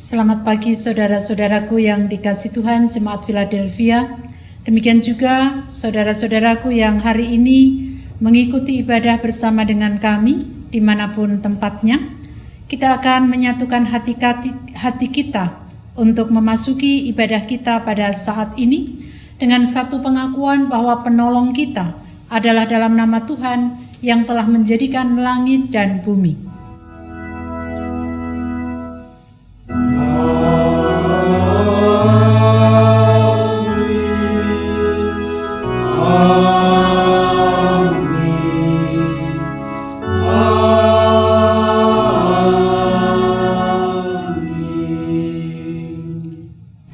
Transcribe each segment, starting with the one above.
Selamat pagi saudara-saudaraku yang dikasihi Tuhan, Jemaat Philadelphia. Demikian juga saudara-saudaraku yang hari ini mengikuti ibadah bersama dengan kami dimanapun tempatnya. Kita akan menyatukan hati kita untuk memasuki ibadah kita pada saat ini dengan satu pengakuan bahwa penolong kita adalah dalam nama Tuhan yang telah menjadikan langit dan bumi.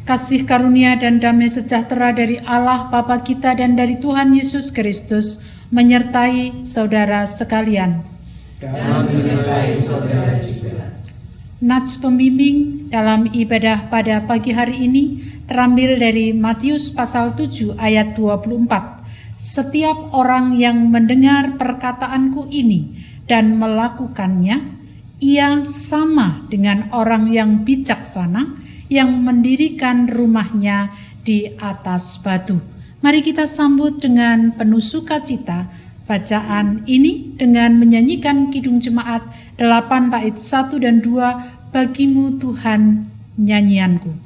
Kasih karunia dan damai sejahtera dari Allah Bapa kita dan dari Tuhan Yesus Kristus menyertai saudara sekalian. Dan menyertai saudara juga. Nats pembimbing dalam ibadah pada pagi hari ini terambil dari Matius pasal 7 ayat 24. Setiap orang yang mendengar perkataanku ini dan melakukannya, ia sama dengan orang yang bijaksana yang mendirikan rumahnya di atas batu. Mari kita sambut dengan penuh sukacita bacaan ini dengan menyanyikan Kidung Jemaat 8 bait 1 dan 2, Bagimu Tuhan nyanyianku.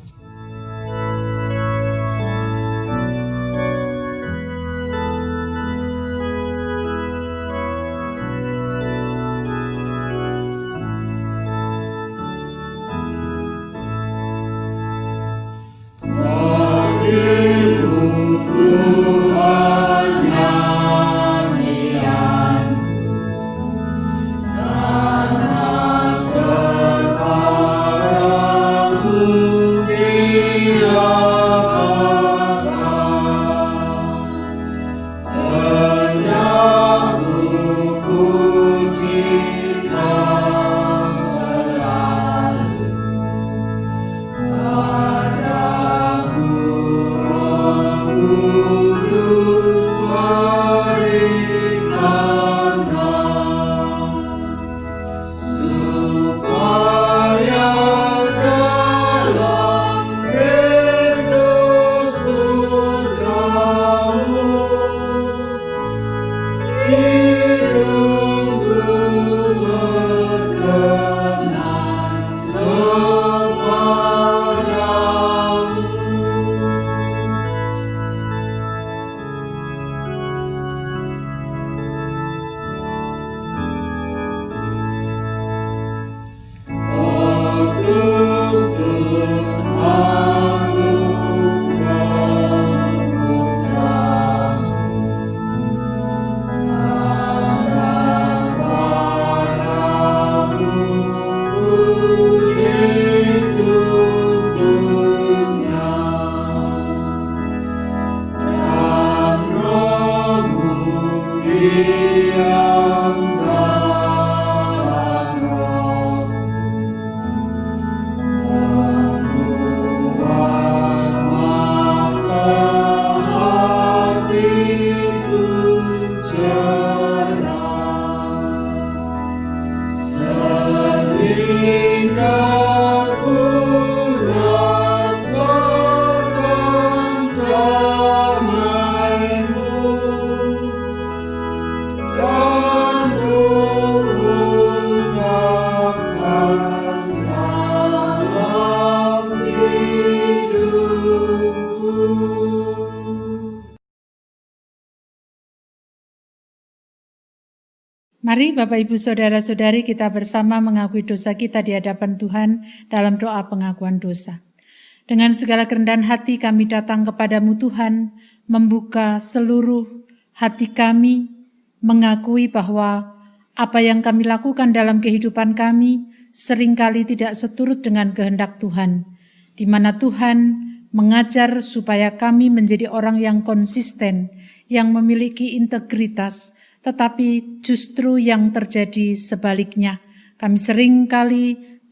Mari Bapak Ibu Saudara-saudari kita bersama mengakui dosa kita di hadapan Tuhan dalam doa pengakuan dosa. Dengan segala kerendahan hati kami datang kepadamu Tuhan, membuka seluruh hati kami, mengakui bahwa apa yang kami lakukan dalam kehidupan kami seringkali tidak seturut dengan kehendak Tuhan, di mana Tuhan mengajar supaya kami menjadi orang yang konsisten, yang memiliki integritas, tetapi justru yang terjadi sebaliknya. Kami seringkali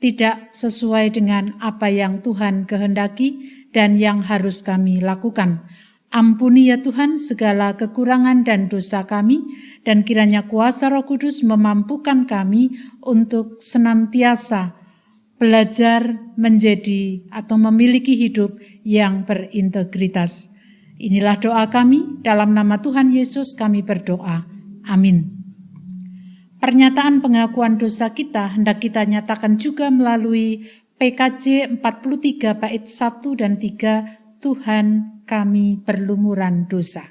tidak sesuai dengan apa yang Tuhan kehendaki dan yang harus kami lakukan. Ampuni ya Tuhan segala kekurangan dan dosa kami, dan kiranya kuasa Roh Kudus memampukan kami untuk senantiasa belajar menjadi atau memiliki hidup yang berintegritas. Inilah doa kami, dalam nama Tuhan Yesus kami berdoa. Amin. Pernyataan pengakuan dosa kita hendak kita nyatakan juga melalui PKJ 43 bait 1 dan 3, Tuhan kami berlumuran dosa.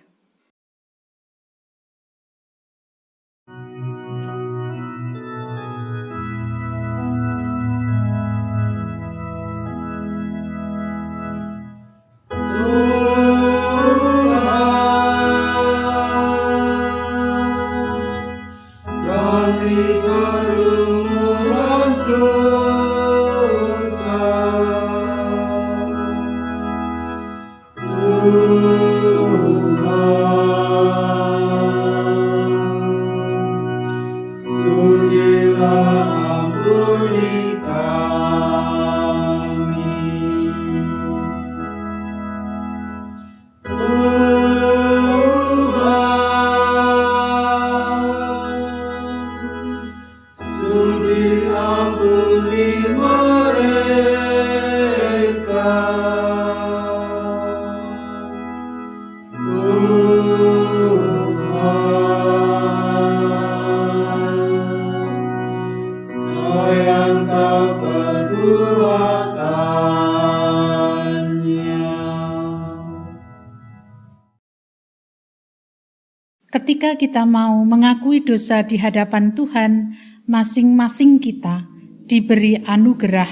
Ketika kita mau mengakui dosa di hadapan Tuhan, masing-masing kita diberi anugerah,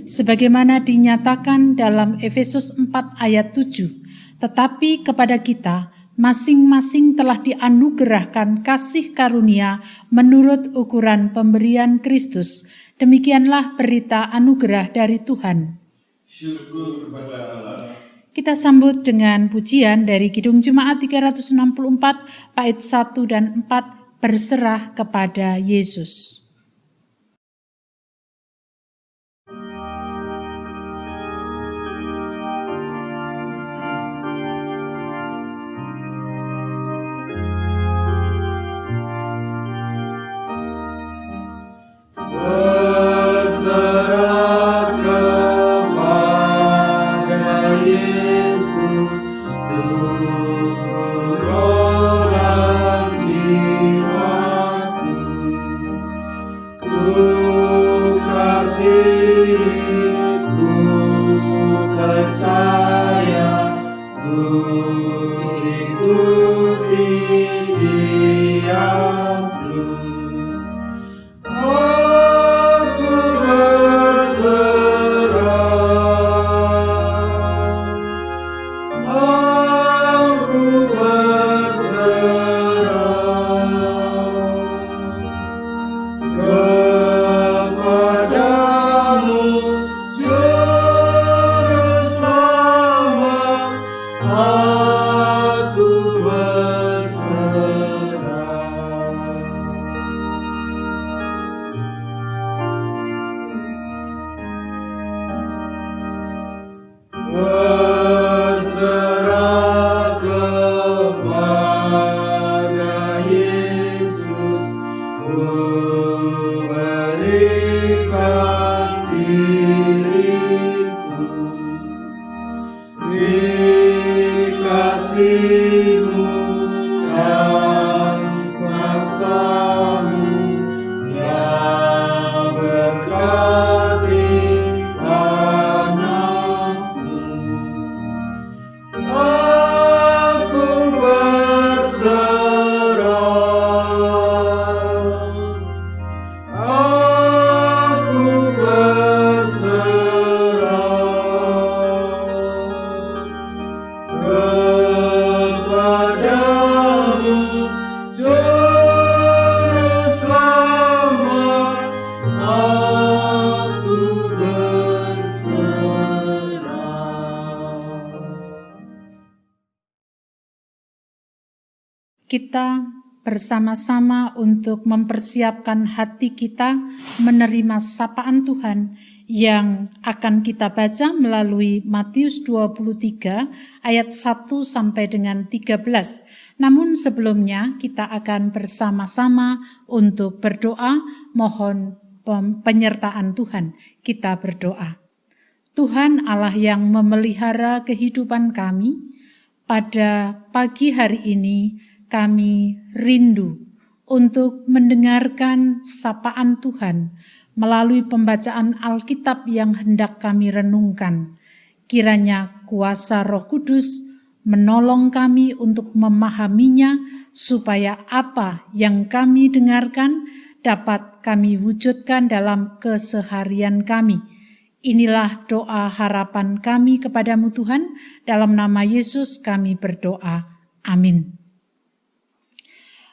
sebagaimana dinyatakan dalam Efesus 4 ayat 7. Tetapi kepada kita, masing-masing telah dianugerahkan kasih karunia menurut ukuran pemberian Kristus. Demikianlah berita anugerah dari Tuhan. Syukur kepada Allah. Kita sambut dengan pujian dari Kidung Jemaat 364, bait 1 dan 4, berserah kepada Yesus. Kita bersama-sama untuk mempersiapkan hati kita menerima sapaan Tuhan yang akan kita baca melalui Matius 23 ayat 1 sampai dengan 13. Namun sebelumnya kita akan bersama-sama untuk berdoa, mohon penyertaan Tuhan, kita berdoa. Tuhan Allah yang memelihara kehidupan kami, pada pagi hari ini kami rindu untuk mendengarkan sapaan Tuhan melalui pembacaan Alkitab yang hendak kami renungkan. Kiranya kuasa Roh Kudus menolong kami untuk memahaminya, supaya apa yang kami dengarkan dapat kami wujudkan dalam keseharian kami. Inilah doa harapan kami kepadamu Tuhan, dalam nama Yesus kami berdoa. Amin.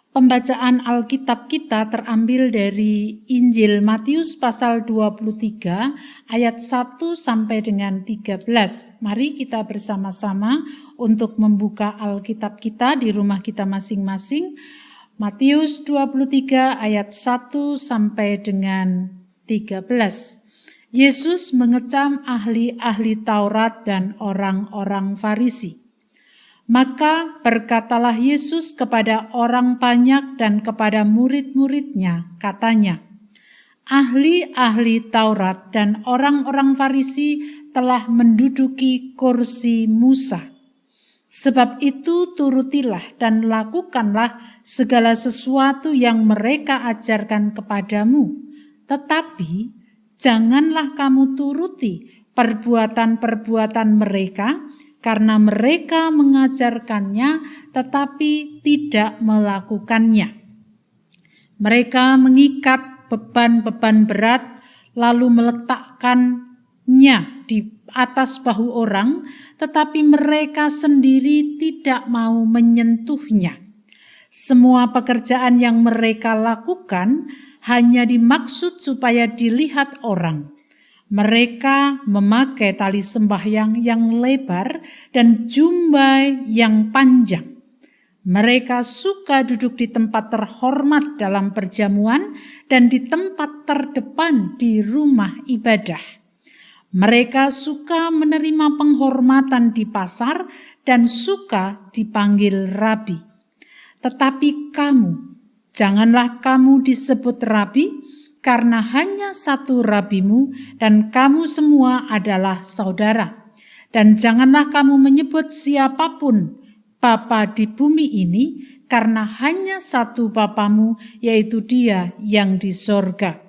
Pembacaan Alkitab kita terambil dari Injil Matius pasal 23 ayat 1 sampai dengan 13. Mari kita bersama-sama untuk membuka Alkitab kita di rumah kita masing-masing. Matius 23 ayat 1 sampai dengan 13. Yesus mengecam ahli-ahli Taurat dan orang-orang Farisi. Maka berkatalah Yesus kepada orang banyak dan kepada murid-muridnya, katanya, ahli-ahli Taurat dan orang-orang Farisi telah menduduki kursi Musa. Sebab itu turutilah dan lakukanlah segala sesuatu yang mereka ajarkan kepadamu. Tetapi janganlah kamu turuti perbuatan-perbuatan mereka, karena mereka mengajarkannya tetapi tidak melakukannya. Mereka mengikat beban-beban berat lalu meletakkannya di atas bahu orang, tetapi mereka sendiri tidak mau menyentuhnya. Semua pekerjaan yang mereka lakukan hanya dimaksud supaya dilihat orang. Mereka memakai tali sembahyang yang lebar dan jumbai yang panjang. Mereka suka duduk di tempat terhormat dalam perjamuan dan di tempat terdepan di rumah ibadah. Mereka suka menerima penghormatan di pasar dan suka dipanggil rabi. Tetapi kamu, janganlah kamu disebut rabi, karena hanya satu rabimu dan kamu semua adalah saudara. Dan janganlah kamu menyebut siapapun Bapa di bumi ini, karena hanya satu Bapamu, yaitu Dia yang di sorga.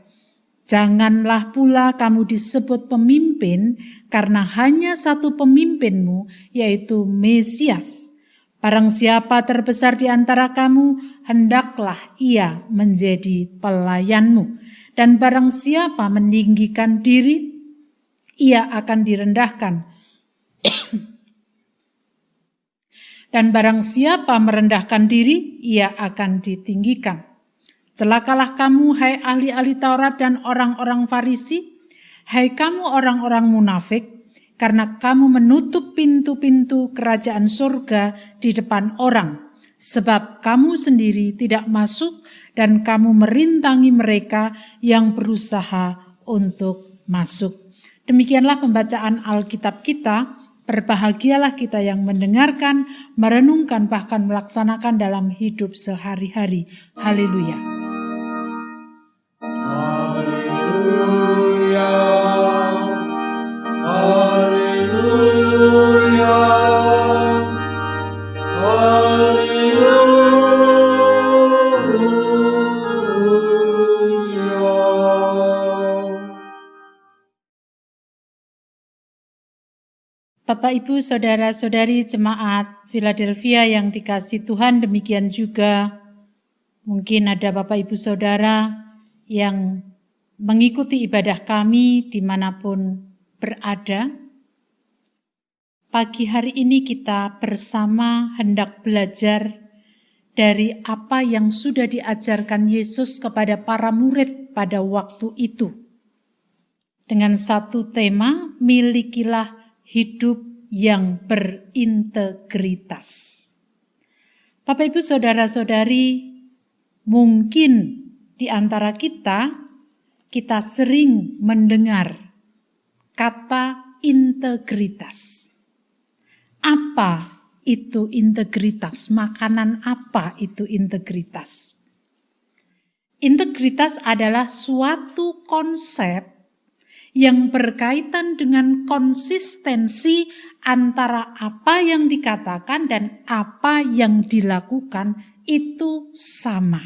Janganlah pula kamu disebut pemimpin, karena hanya satu pemimpinmu, yaitu Mesias. Barang siapa terbesar di antara kamu, hendaklah ia menjadi pelayanmu. Dan barang siapa meninggikan diri, ia akan direndahkan. Dan barang siapa merendahkan diri, ia akan ditinggikan. Celakalah kamu, hai ahli-ahli Taurat dan orang-orang Farisi, hai kamu orang-orang munafik, karena kamu menutup pintu-pintu kerajaan surga di depan orang, sebab kamu sendiri tidak masuk dan kamu merintangi mereka yang berusaha untuk masuk. Demikianlah pembacaan Alkitab kita. Berbahagialah kita yang mendengarkan, merenungkan, bahkan melaksanakan dalam hidup sehari-hari. Haleluya. Haleluya. Haleluya. Bapak, Ibu, Saudara-saudari Jemaat Philadelphia yang dikasihi Tuhan, demikian juga mungkin ada Bapak, Ibu, Saudara yang mengikuti ibadah kami dimanapun berada. Pagi hari ini kita bersama hendak belajar dari apa yang sudah diajarkan Yesus kepada para murid pada waktu itu. Dengan satu tema, milikilah hidup yang berintegritas. Bapak, Ibu, Saudara-saudari, mungkin di antara kita sering mendengar kata integritas. Apa itu integritas? Makanan apa itu integritas? Integritas adalah suatu konsep yang berkaitan dengan konsistensi antara apa yang dikatakan dan apa yang dilakukan itu sama.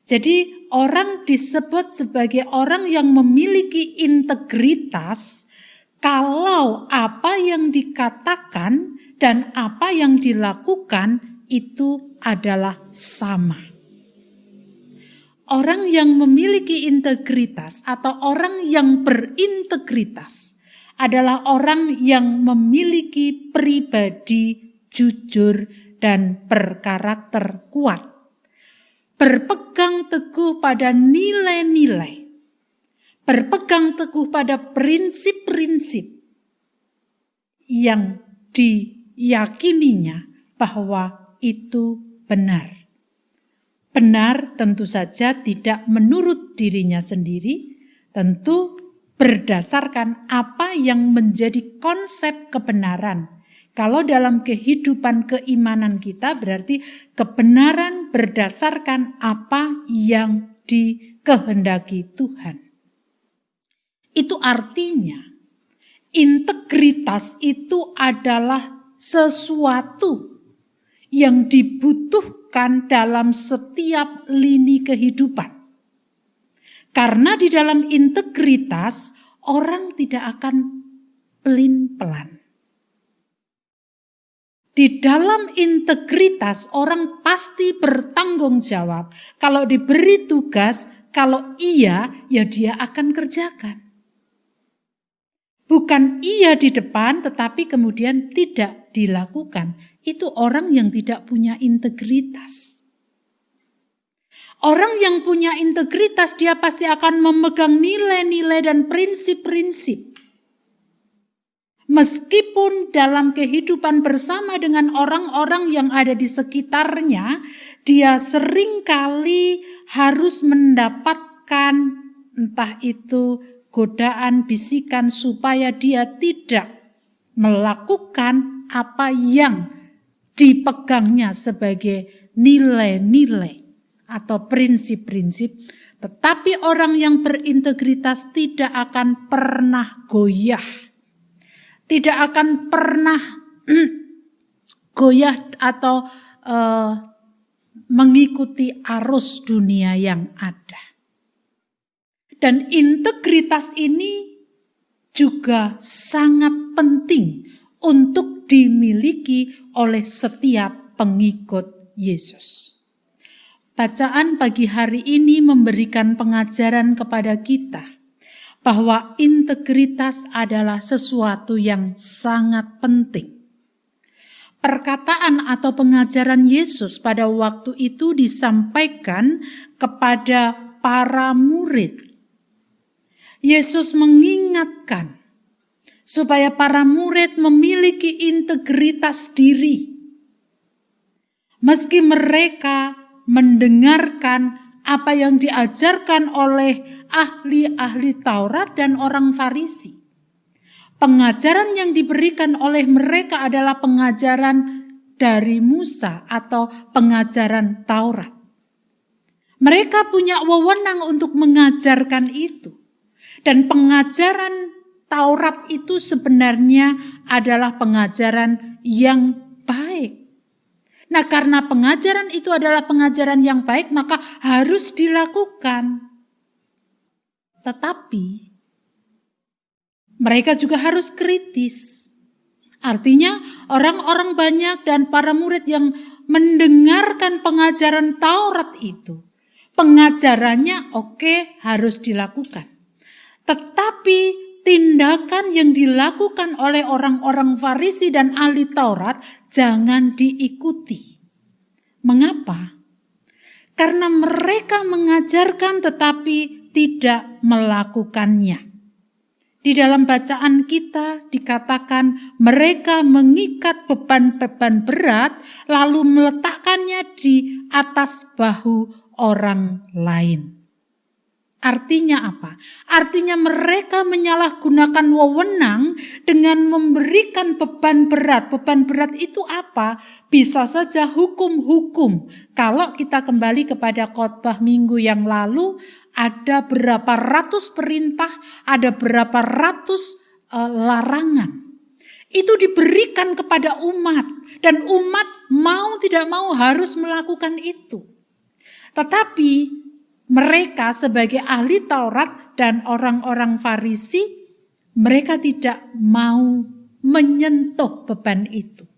Jadi orang disebut sebagai orang yang memiliki integritas kalau apa yang dikatakan dan apa yang dilakukan itu adalah sama. Orang yang memiliki integritas atau orang yang berintegritas adalah orang yang memiliki pribadi jujur dan berkarakter kuat. Berpegang teguh pada nilai-nilai. Berpegang teguh pada prinsip-prinsip yang diyakininya bahwa itu benar. Benar tentu saja tidak menurut dirinya sendiri, tentu berdasarkan apa yang menjadi konsep kebenaran. Kalau dalam kehidupan keimanan kita berarti kebenaran berdasarkan apa yang dikehendaki Tuhan. Itu artinya integritas itu adalah sesuatu yang dibutuhkan dalam setiap lini kehidupan. Karena di dalam integritas orang tidak akan pelin-pelan. Di dalam integritas orang pasti bertanggung jawab. Kalau diberi tugas, kalau iya ya dia akan kerjakan. Bukan iya di depan tetapi kemudian tidak dilakukan. Itu orang yang tidak punya integritas. Orang yang punya integritas dia pasti akan memegang nilai-nilai dan prinsip-prinsip. Meskipun dalam kehidupan bersama dengan orang-orang yang ada di sekitarnya, dia seringkali harus mendapatkan entah itu godaan, bisikan supaya dia tidak melakukan apa yang dipegangnya sebagai nilai-nilai atau prinsip-prinsip. Tetapi orang yang berintegritas tidak akan pernah goyah. Tidak akan pernah goyah atau mengikuti arus dunia yang ada. Dan integritas ini juga sangat penting untuk dimiliki oleh setiap pengikut Yesus. Bacaan pagi hari ini memberikan pengajaran kepada kita bahwa integritas adalah sesuatu yang sangat penting. Perkataan atau pengajaran Yesus pada waktu itu disampaikan kepada para murid. Yesus mengingatkan supaya para murid memiliki integritas diri. Meski mereka mendengarkan apa yang diajarkan oleh ahli-ahli Taurat dan orang Farisi. Pengajaran yang diberikan oleh mereka adalah pengajaran dari Musa atau pengajaran Taurat. Mereka punya wewenang untuk mengajarkan itu. Dan pengajaran Taurat itu sebenarnya adalah pengajaran yang baik. Nah, karena pengajaran itu adalah pengajaran yang baik, maka harus dilakukan. Tetapi mereka juga harus kritis. Artinya orang-orang banyak dan para murid yang mendengarkan pengajaran Taurat itu, pengajarannya oke, harus dilakukan. Tetapi tindakan yang dilakukan oleh orang-orang Farisi dan ahli Taurat jangan diikuti. Mengapa? Karena mereka mengajarkan tetapi tidak melakukannya. Di dalam bacaan kita dikatakan mereka mengikat beban-beban berat lalu meletakkannya di atas bahu orang lain. Artinya apa? Artinya mereka menyalahgunakan wewenang dengan memberikan beban berat. Beban berat itu apa? Bisa saja hukum-hukum. Kalau kita kembali kepada khotbah minggu yang lalu, ada berapa ratus perintah, ada berapa ratus larangan. Itu diberikan kepada umat. Dan umat mau tidak mau harus melakukan itu. Tetapi mereka sebagai ahli Taurat dan orang-orang Farisi, mereka tidak mau menyentuh beban itu.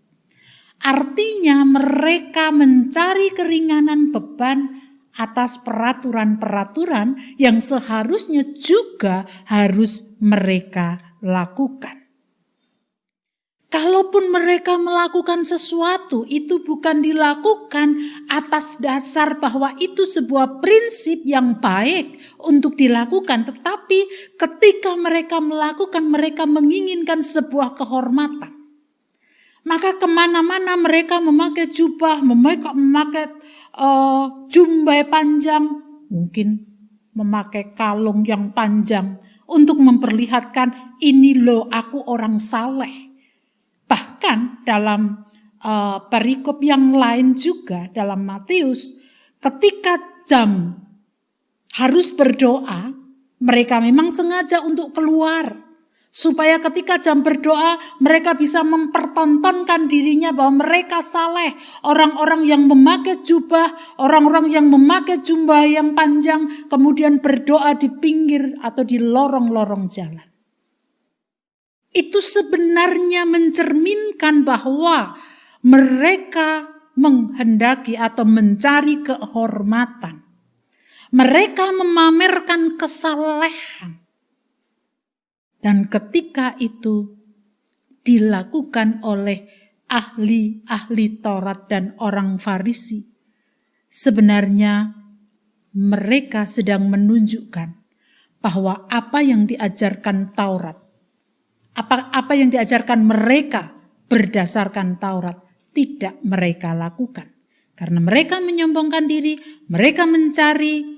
Artinya mereka mencari keringanan beban atas peraturan-peraturan yang seharusnya juga harus mereka lakukan. Kalaupun mereka melakukan sesuatu, itu bukan dilakukan atas dasar bahwa itu sebuah prinsip yang baik untuk dilakukan. Tetapi ketika mereka melakukan, mereka menginginkan sebuah kehormatan. Maka kemana-mana mereka memakai jubah, memakai jumbai panjang, mungkin memakai kalung yang panjang untuk memperlihatkan ini loh aku orang saleh. Bahkan dalam perikop yang lain juga dalam Matius, ketika jam harus berdoa, mereka memang sengaja untuk keluar. Supaya ketika jam berdoa, mereka bisa mempertontonkan dirinya bahwa mereka saleh. Orang-orang yang memakai jubah, orang-orang yang memakai jubah yang panjang, kemudian berdoa di pinggir atau di lorong-lorong jalan. Itu sebenarnya mencerminkan bahwa mereka menghendaki atau mencari kehormatan. Mereka memamerkan kesalehan. Dan ketika itu dilakukan oleh ahli-ahli Taurat dan orang Farisi, sebenarnya mereka sedang menunjukkan bahwa apa yang diajarkan Taurat, apa yang diajarkan mereka berdasarkan Taurat tidak mereka lakukan. Karena mereka menyombongkan diri, mereka mencari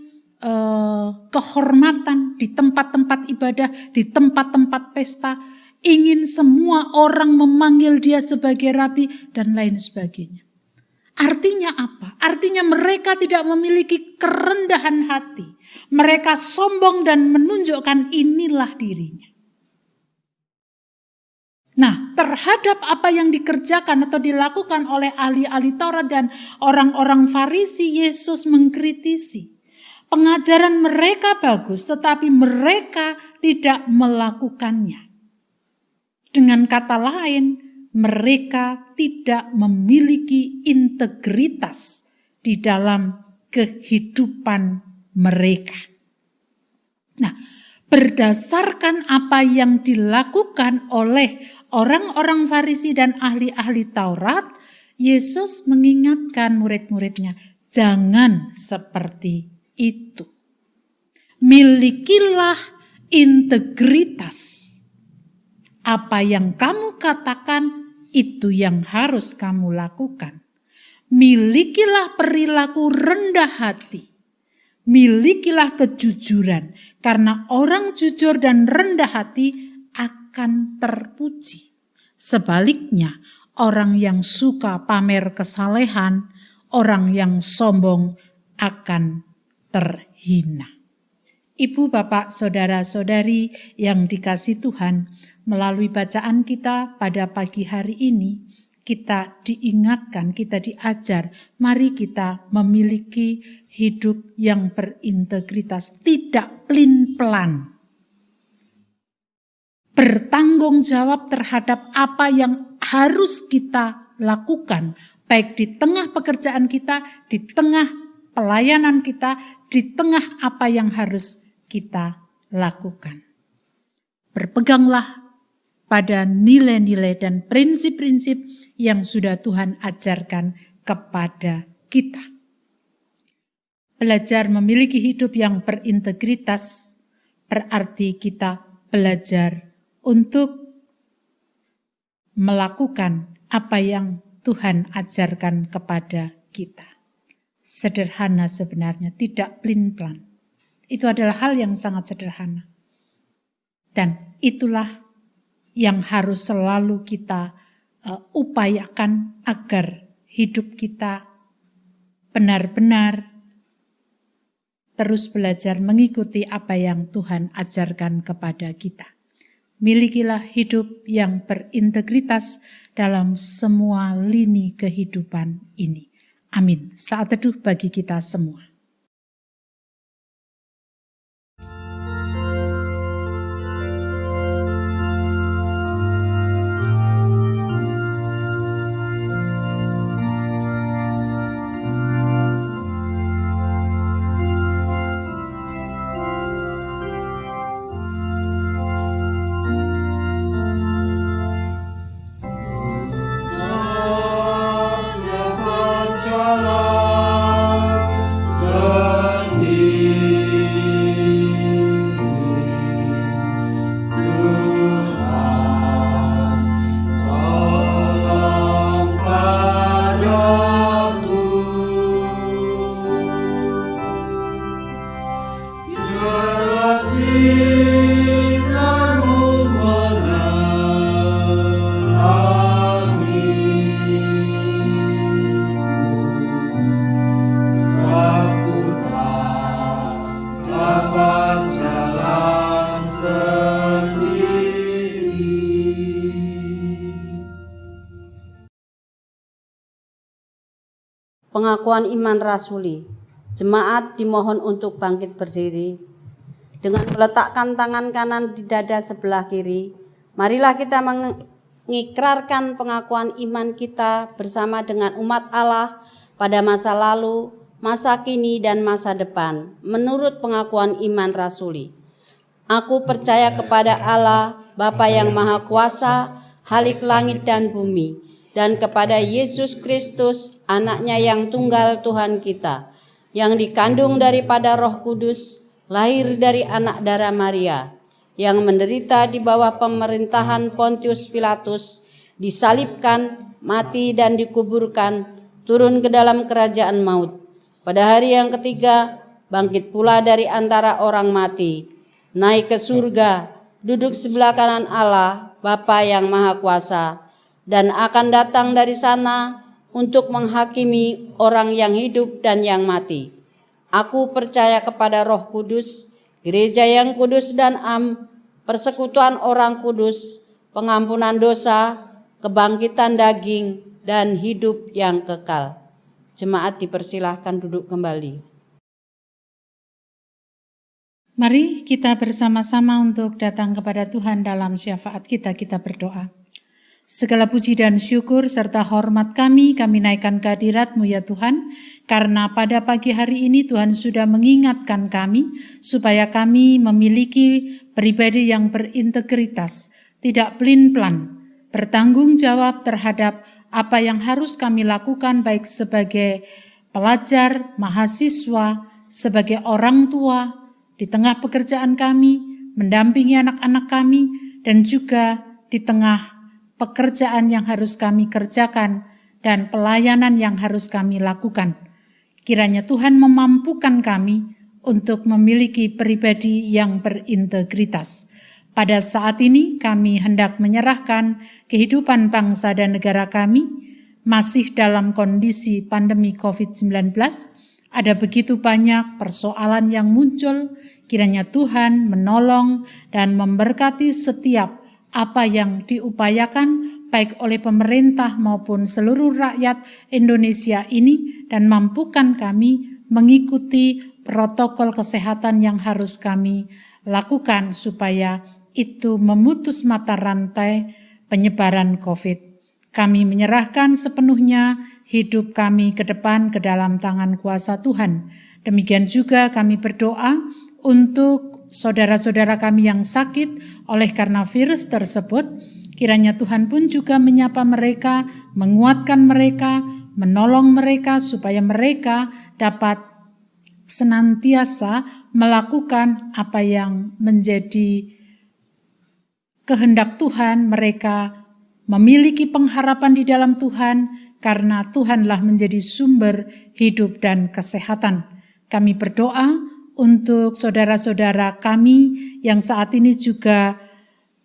kehormatan di tempat-tempat ibadah, di tempat-tempat pesta, ingin semua orang memanggil dia sebagai rabi dan lain sebagainya. Artinya apa? Artinya mereka tidak memiliki kerendahan hati. Mereka sombong dan menunjukkan inilah dirinya. Nah, terhadap apa yang dikerjakan atau dilakukan oleh ahli-ahli Taurat dan orang-orang Farisi, Yesus mengkritisi. Pengajaran mereka bagus, tetapi mereka tidak melakukannya. Dengan kata lain, mereka tidak memiliki integritas di dalam kehidupan mereka. Nah, berdasarkan apa yang dilakukan oleh orang-orang Farisi dan ahli-ahli Taurat, Yesus mengingatkan murid-muridnya, jangan seperti itu. Milikilah integritas. Apa yang kamu katakan, itu yang harus kamu lakukan. Milikilah perilaku rendah hati. Milikilah kejujuran. Karena orang jujur dan rendah hati akan terpuji. Sebaliknya, orang yang suka pamer kesalehan, orang yang sombong akan terhina. Ibu, bapak, saudara-saudari yang dikasihi Tuhan, melalui bacaan kita pada pagi hari ini, kita diingatkan, kita diajar, mari kita memiliki hidup yang berintegritas, tidak plin-plan. Bertanggung jawab terhadap apa yang harus kita lakukan, baik di tengah pekerjaan kita, di tengah pelayanan kita, di tengah apa yang harus kita lakukan. Berpeganglah pada nilai-nilai dan prinsip-prinsip yang sudah Tuhan ajarkan kepada kita. Belajar memiliki hidup yang berintegritas berarti kita belajar untuk melakukan apa yang Tuhan ajarkan kepada kita. Sederhana sebenarnya, tidak plin-plan. Itu adalah hal yang sangat sederhana. Dan itulah yang harus selalu kita upayakan agar hidup kita benar-benar terus belajar mengikuti apa yang Tuhan ajarkan kepada kita. Milikilah hidup yang berintegritas dalam semua lini kehidupan ini. Amin. Saat teduh bagi kita semua. Pengakuan iman rasuli. Jemaat dimohon untuk bangkit berdiri. Dengan meletakkan tangan kanan di dada sebelah kiri, marilah kita mengikrarkan pengakuan iman kita bersama dengan umat Allah pada masa lalu, masa kini, dan masa depan, menurut pengakuan iman rasuli. Aku percaya kepada Allah, Bapa yang Maha Kuasa, Khalik langit dan bumi, dan kepada Yesus Kristus, Anaknya yang tunggal Tuhan kita, yang dikandung daripada Roh Kudus, lahir dari anak darah Maria, yang menderita di bawah pemerintahan Pontius Pilatus, disalibkan, mati dan dikuburkan, turun ke dalam kerajaan maut. Pada hari yang ketiga, bangkit pula dari antara orang mati, naik ke surga, duduk sebelah kanan Allah, Bapa yang Maha Kuasa, dan akan datang dari sana untuk menghakimi orang yang hidup dan yang mati. Aku percaya kepada Roh Kudus, gereja yang kudus dan persekutuan orang kudus, pengampunan dosa, kebangkitan daging, dan hidup yang kekal. Jemaat dipersilahkan duduk kembali. Mari kita bersama-sama untuk datang kepada Tuhan dalam syafaat kita berdoa. Segala puji dan syukur serta hormat kami naikkan ke hadirat-Mu ya Tuhan, karena pada pagi hari ini Tuhan sudah mengingatkan kami supaya kami memiliki pribadi yang berintegritas, tidak pelin-pelan, bertanggung jawab terhadap apa yang harus kami lakukan baik sebagai pelajar, mahasiswa, sebagai orang tua, di tengah pekerjaan kami, mendampingi anak-anak kami, dan juga di tengah pekerjaan yang harus kami kerjakan dan pelayanan yang harus kami lakukan. Kiranya Tuhan memampukan kami untuk memiliki pribadi yang berintegritas. Pada saat ini kami hendak menyerahkan kehidupan bangsa dan negara kami masih dalam kondisi pandemi COVID-19. Ada begitu banyak persoalan yang muncul, kiranya Tuhan menolong dan memberkati setiap apa yang diupayakan baik oleh pemerintah maupun seluruh rakyat Indonesia ini, dan mampukan kami mengikuti protokol kesehatan yang harus kami lakukan supaya itu memutus mata rantai penyebaran COVID. Kami menyerahkan sepenuhnya hidup kami ke depan ke dalam tangan kuasa Tuhan. Demikian juga kami berdoa untuk saudara-saudara kami yang sakit oleh karena virus tersebut. Kiranya Tuhan pun juga menyapa mereka, menguatkan mereka, menolong mereka supaya mereka dapat senantiasa melakukan apa yang menjadi kehendak Tuhan. Mereka memiliki pengharapan di dalam Tuhan karena Tuhanlah menjadi sumber hidup dan kesehatan. Kami berdoa untuk saudara-saudara kami yang saat ini juga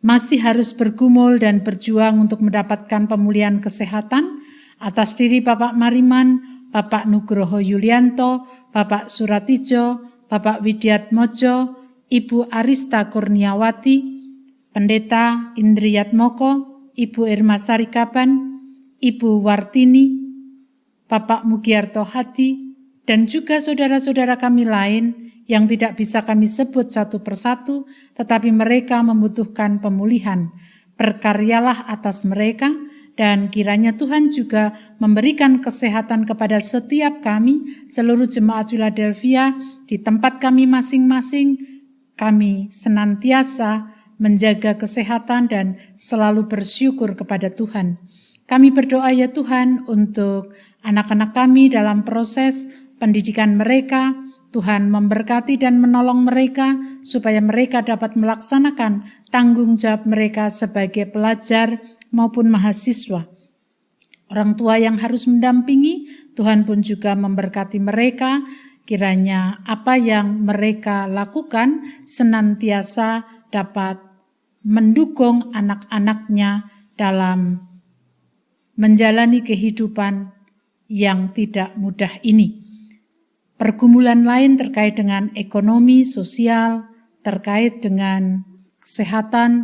masih harus bergumul dan berjuang untuk mendapatkan pemulihan kesehatan, atas diri Bapak Mariman, Bapak Nugroho Yulianto, Bapak Suratijo, Bapak Widiatmojo, Ibu Arista Kurniawati, Pendeta Indriyatmoko, Ibu Irma Sarikaban, Ibu Wartini, Bapak Mugiarto Hadi, dan juga saudara-saudara kami lain yang tidak bisa kami sebut satu persatu, tetapi mereka membutuhkan pemulihan. Berkaryalah atas mereka, dan kiranya Tuhan juga memberikan kesehatan kepada setiap kami, seluruh jemaat Philadelphia, di tempat kami masing-masing. Kami senantiasa menjaga kesehatan dan selalu bersyukur kepada Tuhan. Kami berdoa ya Tuhan untuk anak-anak kami dalam proses pendidikan mereka. Tuhan memberkati dan menolong mereka supaya mereka dapat melaksanakan tanggung jawab mereka sebagai pelajar maupun mahasiswa. Orang tua yang harus mendampingi, Tuhan pun juga memberkati mereka. Kiranya apa yang mereka lakukan senantiasa dapat mendukung anak-anaknya dalam menjalani kehidupan yang tidak mudah ini. Pergumulan lain terkait dengan ekonomi, sosial, terkait dengan kesehatan,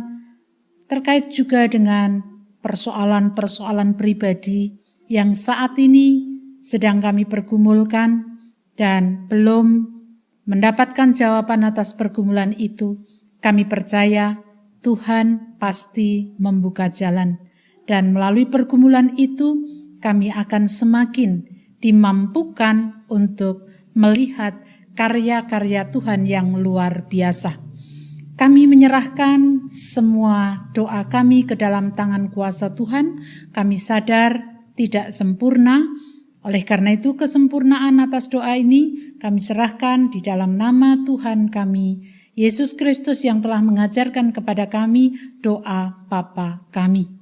terkait juga dengan persoalan-persoalan pribadi yang saat ini sedang kami pergumulkan dan belum mendapatkan jawaban atas pergumulan itu. Kami percaya Tuhan pasti membuka jalan, dan melalui pergumulan itu kami akan semakin dimampukan untuk melihat karya-karya Tuhan yang luar biasa. Kami menyerahkan semua doa kami ke dalam tangan kuasa Tuhan. Kami sadar tidak sempurna. Oleh karena itu kesempurnaan atas doa ini kami serahkan di dalam nama Tuhan kami, Yesus Kristus yang telah mengajarkan kepada kami doa Bapa kami.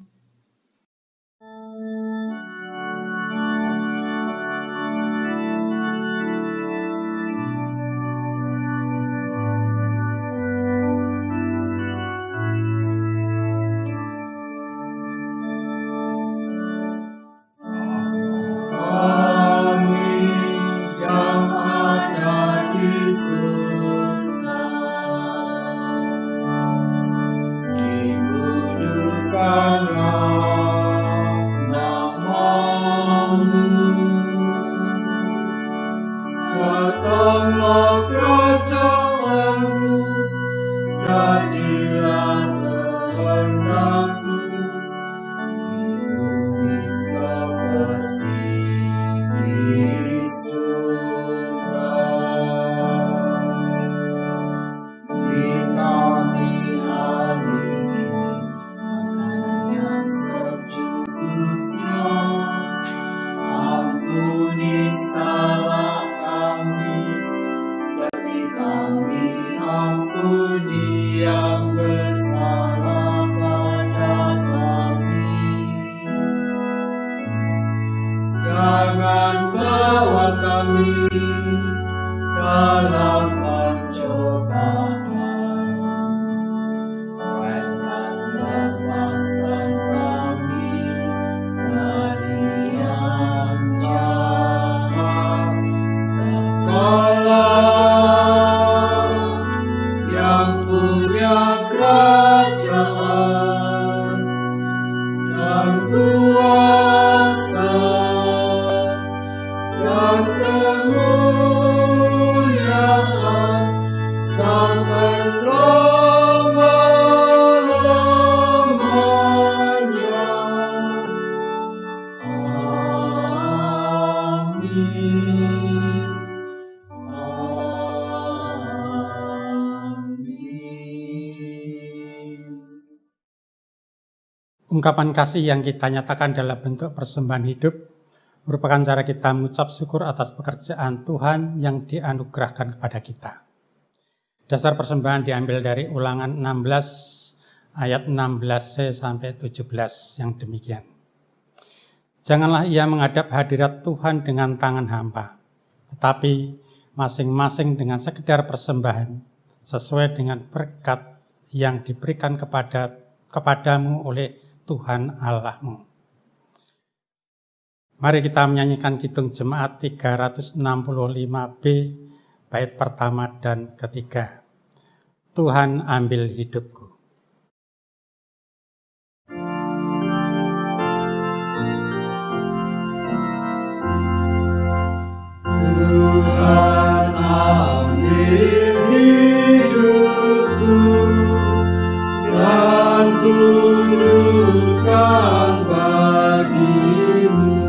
Ungkapan kasih yang kita nyatakan dalam bentuk persembahan hidup merupakan cara kita mengucap syukur atas pekerjaan Tuhan yang dianugerahkan kepada kita. Dasar persembahan diambil dari Ulangan 16 ayat 16c sampai 17 yang demikian. Janganlah ia menghadap hadirat Tuhan dengan tangan hampa, tetapi masing-masing dengan sekedar persembahan sesuai dengan berkat yang diberikan kepadamu oleh Tuhan Allahmu. Mari kita menyanyikan Kidung Jemaat 365B, bait pertama dan ketiga. Tuhan ambil hidupku. Tuhan ambil hidupku dan kuduskan bagimu.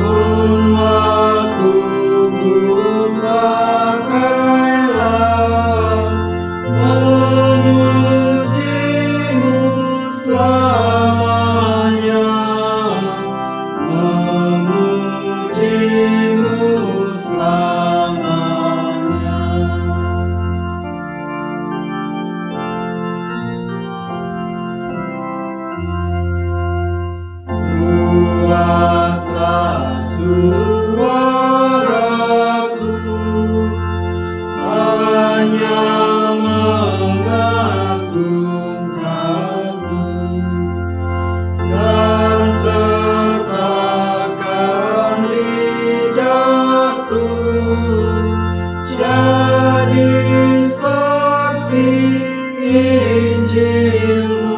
Umatku pakailah memujimu selamanya, memujimu selamanya. Buatlah suaraku hanya mengagungkanmu, dan sertakan lidahku jadi saksi Injilmu,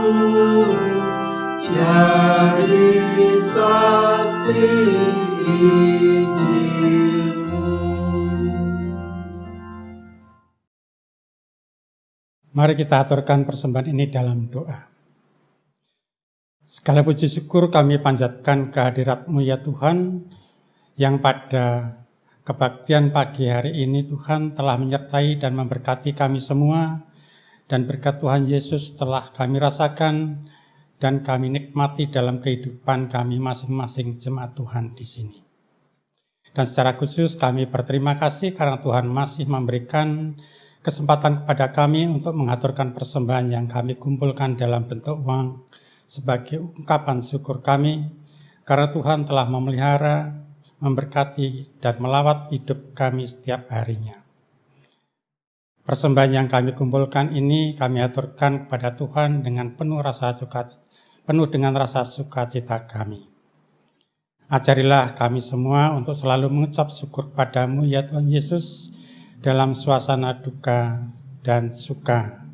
jadi saksi Injilmu. Mari kita aturkan persembahan ini dalam doa. Segala puji syukur kami panjatkan kehadirat-Mu ya Tuhan, yang pada kebaktian pagi hari ini Tuhan telah menyertai dan memberkati kami semua, dan berkat Tuhan Yesus telah kami rasakan dan kami nikmati dalam kehidupan kami masing-masing jemaat Tuhan di sini. Dan secara khusus kami berterima kasih karena Tuhan masih memberikan kesempatan kepada kami untuk mengaturkan persembahan yang kami kumpulkan dalam bentuk uang sebagai ungkapan syukur kami, karena Tuhan telah memelihara, memberkati, dan melawat hidup kami setiap harinya. Persembahan yang kami kumpulkan ini kami aturkan kepada Tuhan dengan penuh dengan rasa sukacita kami. Ajarilah kami semua untuk selalu mengucap syukur padamu ya Tuhan Yesus, dalam suasana duka dan suka,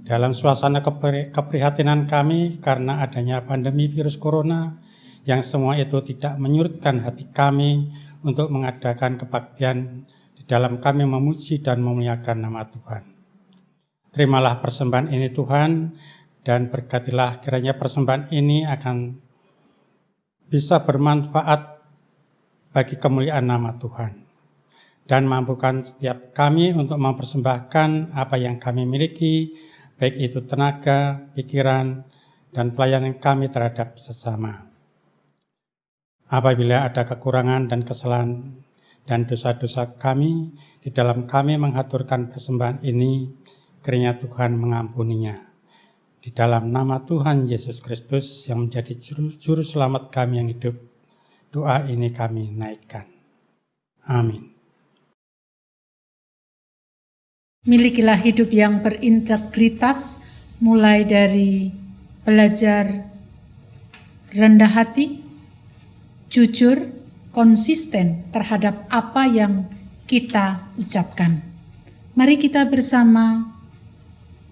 dalam suasana keprihatinan kami karena adanya pandemi virus corona, yang semua itu tidak menyurutkan hati kami untuk mengadakan kebaktian di dalam kami memuji dan memuliakan nama Tuhan. Terimalah persembahan ini Tuhan, dan berkatilah kiranya persembahan ini akan bisa bermanfaat bagi kemuliaan nama Tuhan, dan mampukan setiap kami untuk mempersembahkan apa yang kami miliki, baik itu tenaga, pikiran, dan pelayanan kami terhadap sesama. Apabila ada kekurangan dan kesalahan dan dosa-dosa kami, di dalam kami mengaturkan persembahan ini, kiranya Tuhan mengampuninya. Di dalam nama Tuhan Yesus Kristus yang menjadi juru selamat kami yang hidup, doa ini kami naikkan. Amin. Milikilah hidup yang berintegritas, mulai dari belajar rendah hati, jujur, konsisten terhadap apa yang kita ucapkan. Mari kita bersama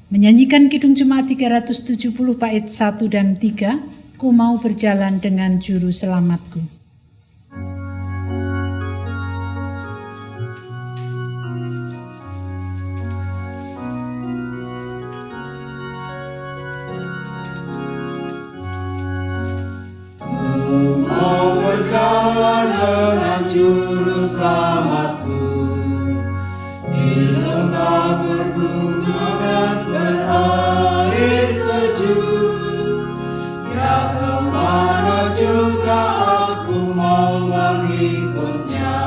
menyanyikan Kidung Jemaat 370 bait 1 dan 3, Ku mau berjalan dengan juru selamatku. Juru selamatku di lembah berbunga dan berair sejuk, ya kemana juga aku mau mengikutnya,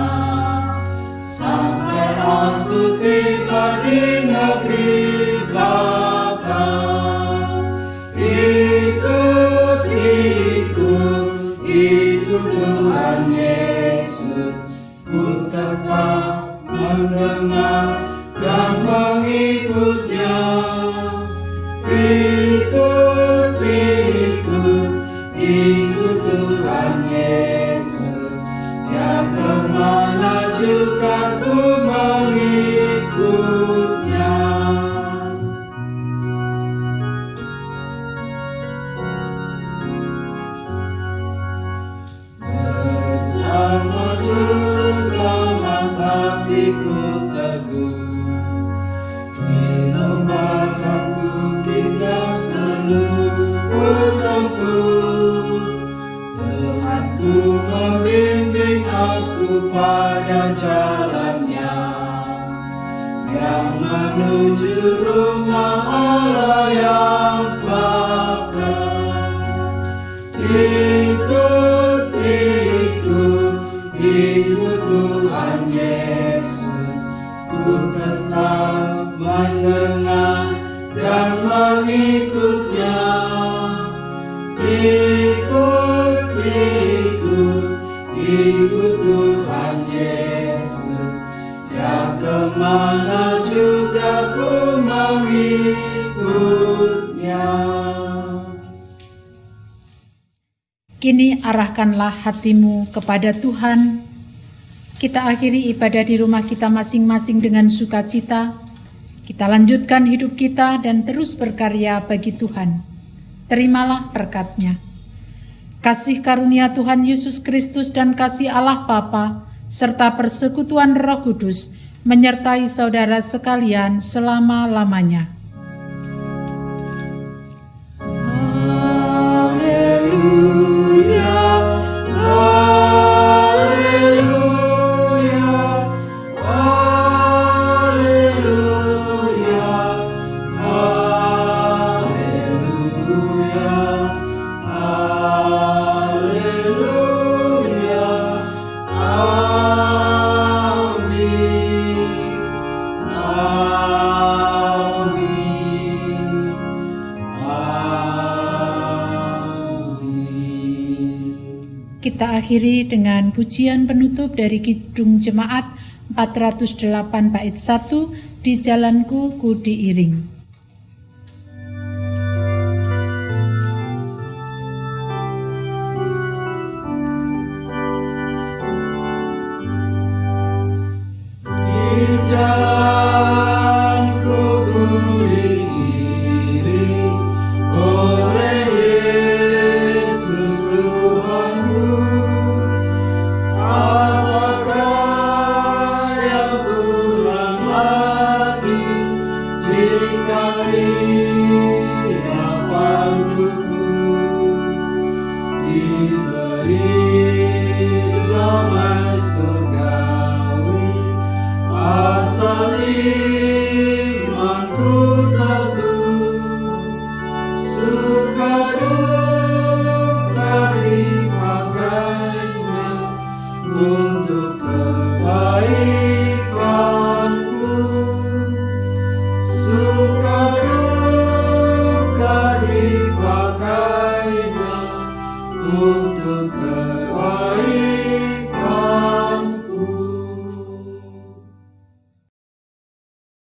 sampai aku tiba di negeri bakal. Ikut Tuhan Yesus, ku tetap mendengar dan mengikutnya. Ikut, ikut, ikut Tuhan Yesus, ya kemana juga ku mengikutnya. Bersama Juru Selamat hatiku teguh, di lembah dan bukit yang penuh ku tempuh. Tuhanku membimbing aku pada jalannya, yang menuju rumah Allah yang bakar. Ikut, ikut, ikut Tuhan Yesus, ku tetap mendengar dan mengikutnya. Ikut, ikut, ikut Tuhan Yesus, ya kemana juga ku mengikutnya. Kini arahkanlah hatimu kepada Tuhan. Kita akhiri ibadah di rumah kita masing-masing dengan sukacita. Kita lanjutkan hidup kita dan terus berkarya bagi Tuhan. Terimalah berkat-Nya. Kasih karunia Tuhan Yesus Kristus dan kasih Allah Bapa serta persekutuan Roh Kudus menyertai saudara sekalian selama-lamanya. Kita akhiri dengan pujian penutup dari Kidung Jemaat 408 bait 1, Di Jalanku Ku Diiring. Untuk